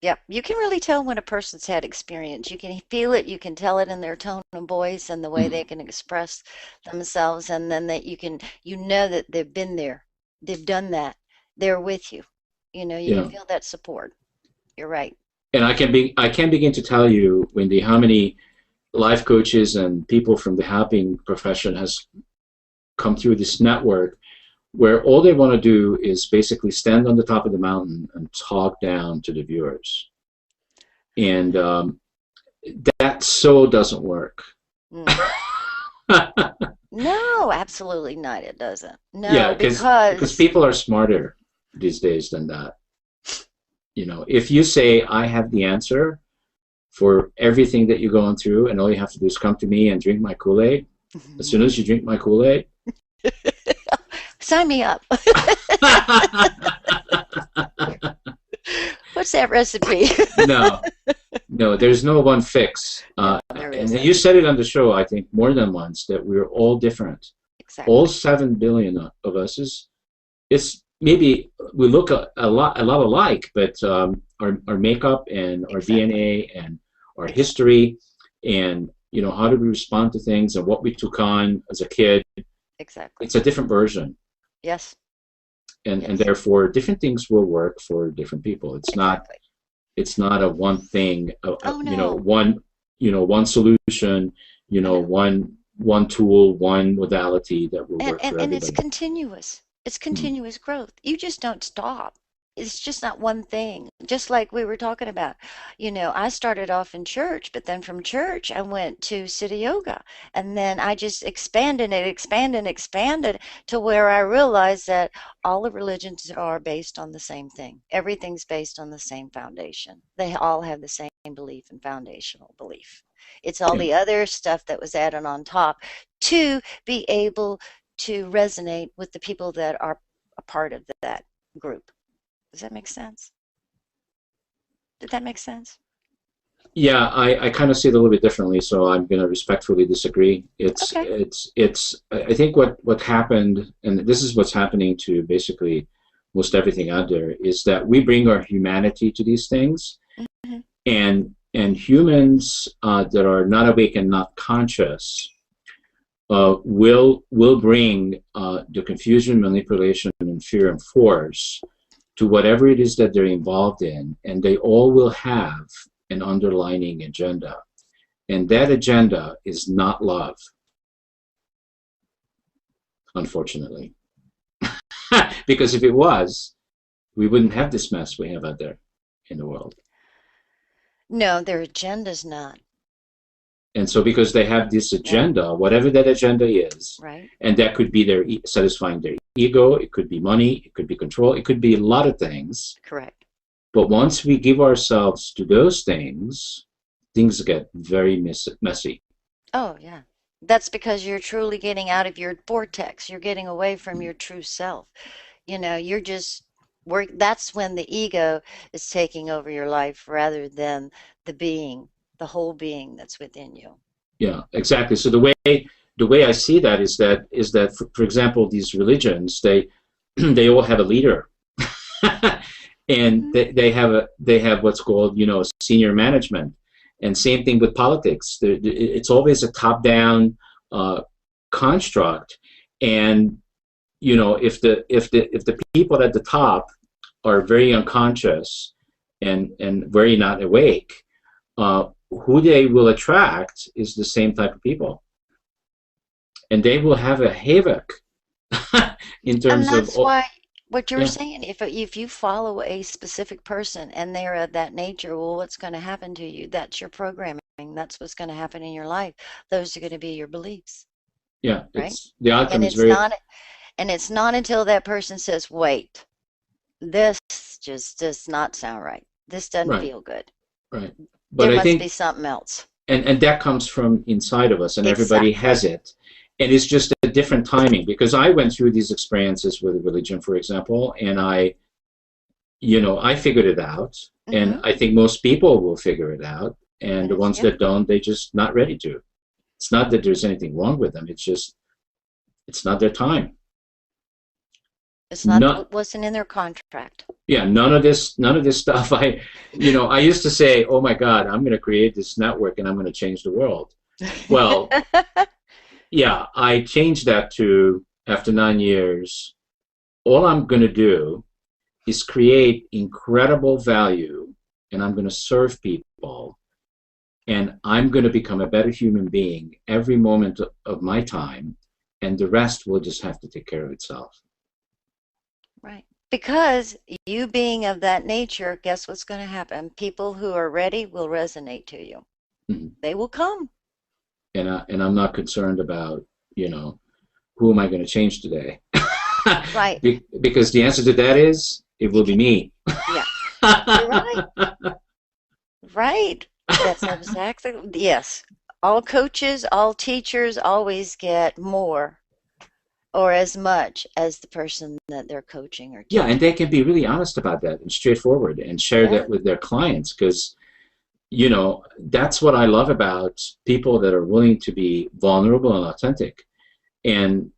Yep, you can really tell when a person's had experience. You can feel it, you can tell it in their tone of voice and the way they Mhm. can express themselves, and then that you know that they've been there, they've done that, they're with you. You can Yeah. feel that support. You're right. And I can't begin to tell you, Wendy, how many life coaches and people from the helping profession has come through this network where all they want to do is basically stand on the top of the mountain and talk down to the viewers. And that so doesn't work. Mm. No, absolutely not. It doesn't. Yeah, No, because because people are smarter these days than that. If you say I have the answer for everything that you're going through, and all you have to do is come to me and drink my Kool-Aid. As soon as you drink my Kool-Aid, sign me up. What's that recipe? no, no, there's no one fix. No, there And isn't. you said it on the show, I think, more than once, that we're all different. All Exactly. 7 billion of us is maybe we look a lot alike, but our makeup and our Exactly. DNA and our Exactly. history and how do we respond to things and what we took on as a kid, Exactly. it's a different version. Yes. And Yes. therefore different things will work for different people. Exactly. It's not a one thing, Oh no. one solution, I know. one tool, one modality that will And, work and for and it's everybody. continuous. It's Mhm. continuous growth. You just don't stop. It's just not one thing. Just like we were talking about. I started off in church, but then from church I went to city yoga. And then I just expanded to where I realized that all the religions are based on the same thing. Everything's based on the same foundation. They all have the same belief and foundational belief. It's all Yeah. the other stuff that was added on top to be able to resonate with the people that are a part of that group. Does that make sense? Did that make sense? Yeah, I kind of see it a little bit differently, so I'm going to respectfully disagree. Okay. I think what happened, and this is what's happening to basically most everything out there, is that we bring our humanity to these things, Hmm. and humans that are not awake and not conscious will bring the confusion, manipulation, and fear and force to whatever it is that they're involved in, and they all will have an underlining agenda. And that agenda is not love, unfortunately. Because if it was, we wouldn't have this mess we have out there in the world. No, their agenda's not. And so because they have this Yeah, agenda, whatever that agenda is, right. and that could be their satisfying their ego, it could be money, it could be control, it could be a lot of things. Correct. But once we give ourselves to those things get very messy. Oh, yeah. That's because you're truly getting out of your vortex. You're getting away from your true self. You're just work. That's when the ego is taking over your life rather than the being, the whole being that's within you. Yeah, exactly. So the way I see that is that for example, these religions, they all have a leader. And Hmm. they have what's called, senior management. And same thing with politics. It's always a top-down construct. And if the people at the top are very unconscious and very not awake, who they will attract is the same type of people, and they will have a havoc in And terms of, that's why what you're yeah, saying, if you follow a specific person and they're of that nature, well, what's going to happen to you? That's your programming. That's what's going to happen in your life. Those are going to be your beliefs, yeah, right? it's the And outcome is it's very not and it's not until that person says, "Wait, this just does not sound right. This doesn't right, feel good. right. But There I must be think, something else." and that comes from inside of us, and everybody Exactly. has it, and it's just a different timing. Because I went through these experiences with religion, for example, and I figured it out, and Mm-hmm. I think most people will figure it out, and And the it's ones yep. that don't, they just not ready to. It's not that there's anything wrong with them. It's just it's not their time. It's not Not what wasn't in their contract. Yeah, none of this stuff. I used to say, oh my God, I'm going to create this network and I'm going to change the world. Well, yeah, I changed that to, after 9 years, all I'm going to do is create incredible value, and I'm going to serve people, and I'm going to become a better human being every moment of my time, and the rest will just have to take care of itself. Right. Because you being of that nature, guess what's going to happen? People who are ready will resonate to you. Mhm. They will come. And I'm not concerned about, you know, who am I going to change today? Right. Because the answer to that is it will be me. Yeah. You're right. Right. That's exactly, yes. All coaches, all teachers always get more or as much as the person that they're coaching or Yeah, and teaching. they can be really honest about that and straightforward and share Yeah. that with their clients, because that's what I love about people that are willing to be vulnerable and authentic. And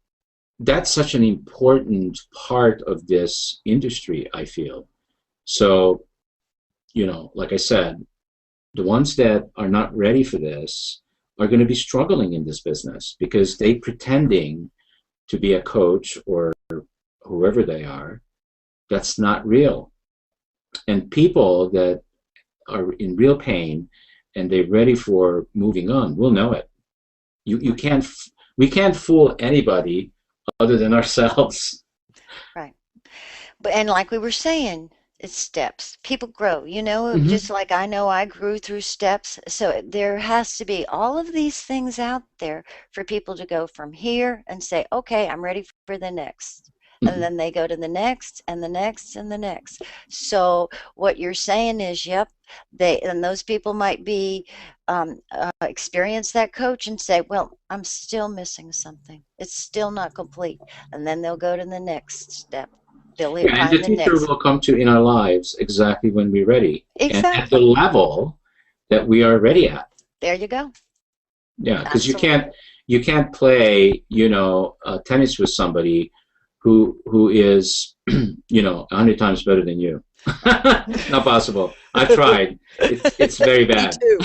that's such an important part of this industry, I feel. So, like I said, the ones that are not ready for this are going to be struggling in this business because they pretending to be a coach or whoever they are. That's not real. And people that are in real pain and they're ready for moving on will know it. You Right. can't we can't fool anybody other than ourselves. Right. But and like we were saying, it's steps. People grow, Hmm. just like I know I grew through steps. So there has to be all of these things out there for people to go from here and say, okay, I'm ready for the next. And Hmm. then they go to the next and the next and the next. So what you're saying is, yep, those people might be experience that coach and say, well, I'm still missing something. It's still not complete. And then they'll go to the next step. They'll Yeah, and the find the teacher next. will come to in our lives exactly when we're ready, and at the Exactly. level that we are ready at. There you go. Yeah, because you can't play, you know, tennis with somebody who is, you know, 100 times better than you. Not possible. I've tried. It's very bad. Me too.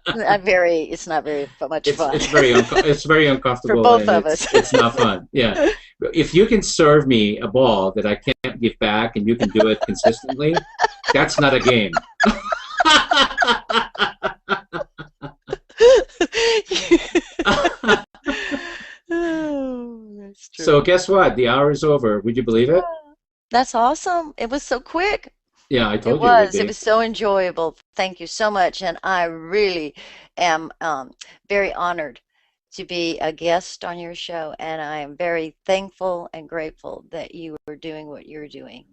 It's not very much fun. It's very uncomfortable for both of us. It's not fun. Yeah. If you can serve me a ball that I can't give back and you can do it consistently, that's not a game. Oh, that's true. So guess what? The hour is over. Would you believe it? That's awesome. It was so quick. Yeah, I told It you it would was. It be. was so enjoyable. Thank you so much. And I really am very honored to be a guest on your show. And I am very thankful and grateful that you are doing what you're doing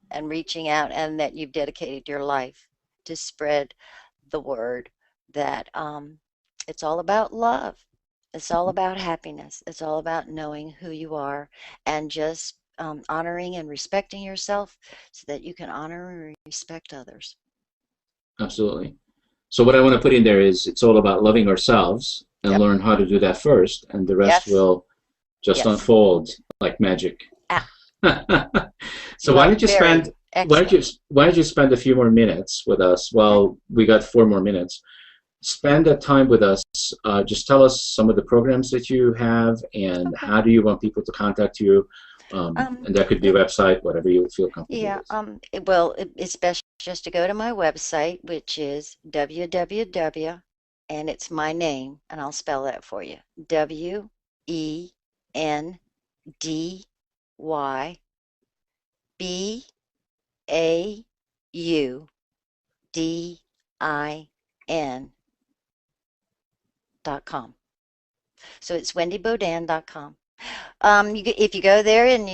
and reaching out, and that you've dedicated your life to spread the word that it's all about love. It's all about happiness. It's all about knowing who you are and just honoring and respecting yourself so that you can honor and respect others. Absolutely. So what I want to put in there is it's all about loving ourselves and Yep. learn how to do that first, and the rest Yes. will just Yes. unfold like magic. Ah. So You why are don't you very spend excellent. why don't you spend a few more minutes with us? Well, we got 4 more minutes. Spend that time with us. Just tell us some of the programs that you have and Okay. how do you want people to contact you. And that could be a website, whatever you feel comfortable Yeah, with. it's best just to go to my website, which is www, and it's my name, and I'll spell that for you. WendyBaudin.com. So it's wendybaudin.com. If you go there and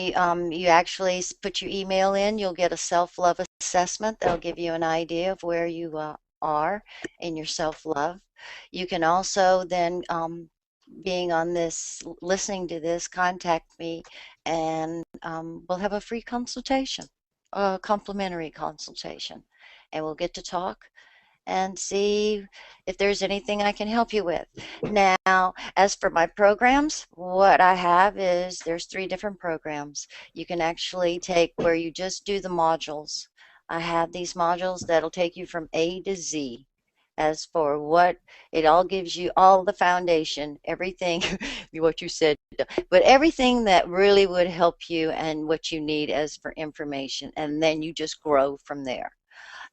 you actually put your email in, you'll get a self-love assessment that'll give you an idea of where you are in your self-love. You can also then, being on this, listening to this, contact me, and we'll have a free consultation, a complimentary consultation, and we'll get to talk and see if there's anything I can help you with. Now, as for my programs, what I have is there's 3 different programs. You can actually take where you just do the modules. I have these modules that'll take you from A to Z. As for what, it all gives you all the foundation, everything, what you said, but everything that really would help you and what you need as for information, and then you just grow from there.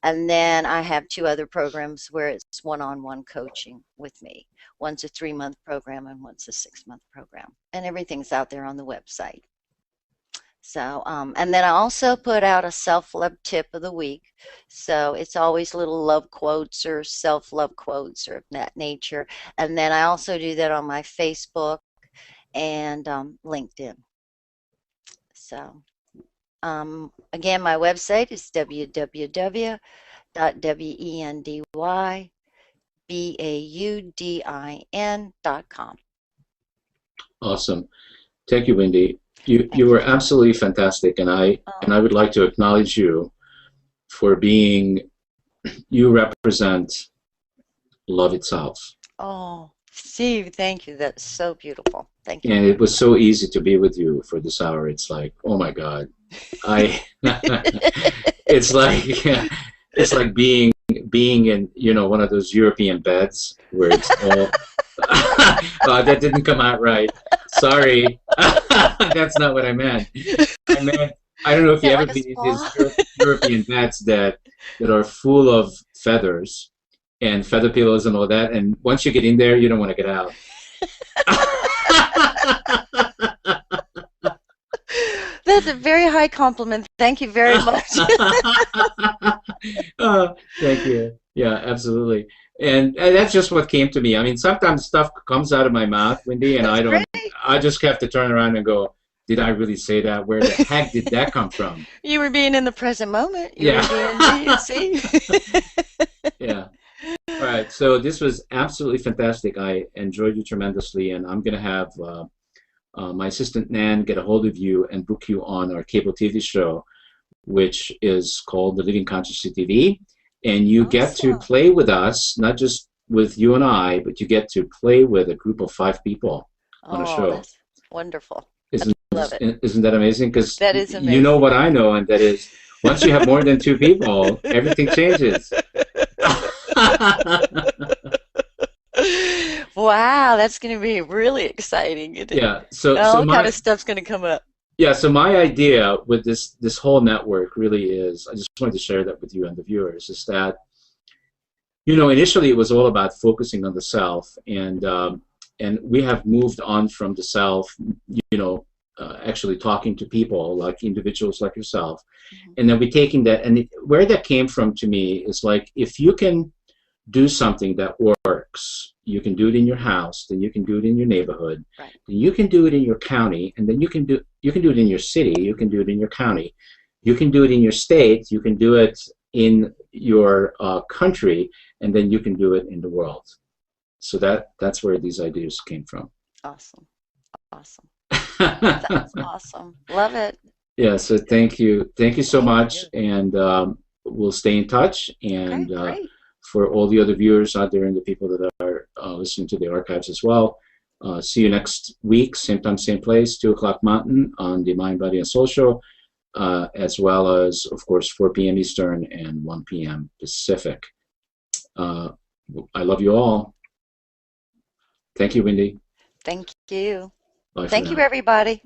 And then I have 2 other programs where it's one-on-one coaching with me. One's a 3-month program and one's a 6-month program. And everything's out there on the website. So, and then I also put out a self-love tip of the week. So it's always little love quotes or self-love quotes or of that nature. And then I also do that on my Facebook and LinkedIn. So, again, my website is www.wendybaudin.com. Awesome. Thank you, Wendy. You were absolutely fantastic, and I would like to acknowledge you for being, you represent love itself. Oh, Steve, thank you. That's so beautiful. Thank you. And it was so easy to be with you for this hour. It's like, oh my God, it's like being in, you know, one of those European beds where it's all. Oh, that didn't come out right. Sorry, that's not what I meant. I don't know if you ever been in these European beds that are full of feathers and feather pillows and all that, and once you get in there, you don't want to get out. That's a very high compliment. Thank you very much. Oh, thank you. Yeah, absolutely. And that's just what came to me. I mean, sometimes stuff comes out of my mouth, Wendy, and I just have to turn around and go, did I really say that? Where the heck did that come from? You were being in the present moment. You were being, see? Yeah. All right. So this was absolutely fantastic. I enjoyed you tremendously, and I'm going to have my assistant Nan get a hold of you and book you on our cable TV show, which is called The Living Consciously TV. and you get to Awesome. play with us, not just with you and I, but you get to play with a group of 5 people on a Oh, show. that's wonderful. I Isn't love it. isn't that amazing? Because That is you know amazing. what I know, and that is once you have more than 2 people, everything changes. Wow, that's going to be really exciting. Yeah. So All kind my of stuff's going to come up. yeah. So my idea with this whole network really is, I just wanted to share that with you and the viewers, is that initially it was all about focusing on the self, and we have moved on from the self, actually talking to people like individuals like yourself, Mhm. and then we taking that, and where that came from to me is like, if you can do something that works, you can do it in your house, then you can do it in your neighborhood, Right. then you can do it in your county, and then you can do it in your city, you can do it in your county, you can do it in your state, you can do it in your country, and then you can do it in the world. So that's where these ideas came from. Awesome. Awesome. That's awesome. Love it. Yeah, so thank you so Thank much, you. and we'll stay in touch. Okay, And great. for all the other viewers out there and the people that are listening to the archives as well, see you next week, same time, same place, 2 o'clock Mountain on the Mind, Body, and Soul Show, as well as, of course, 4 p.m. Eastern and 1 p.m. Pacific. Uh, I love you all. Thank you, Wendy. Thank you. Bye for Thank you, now. everybody.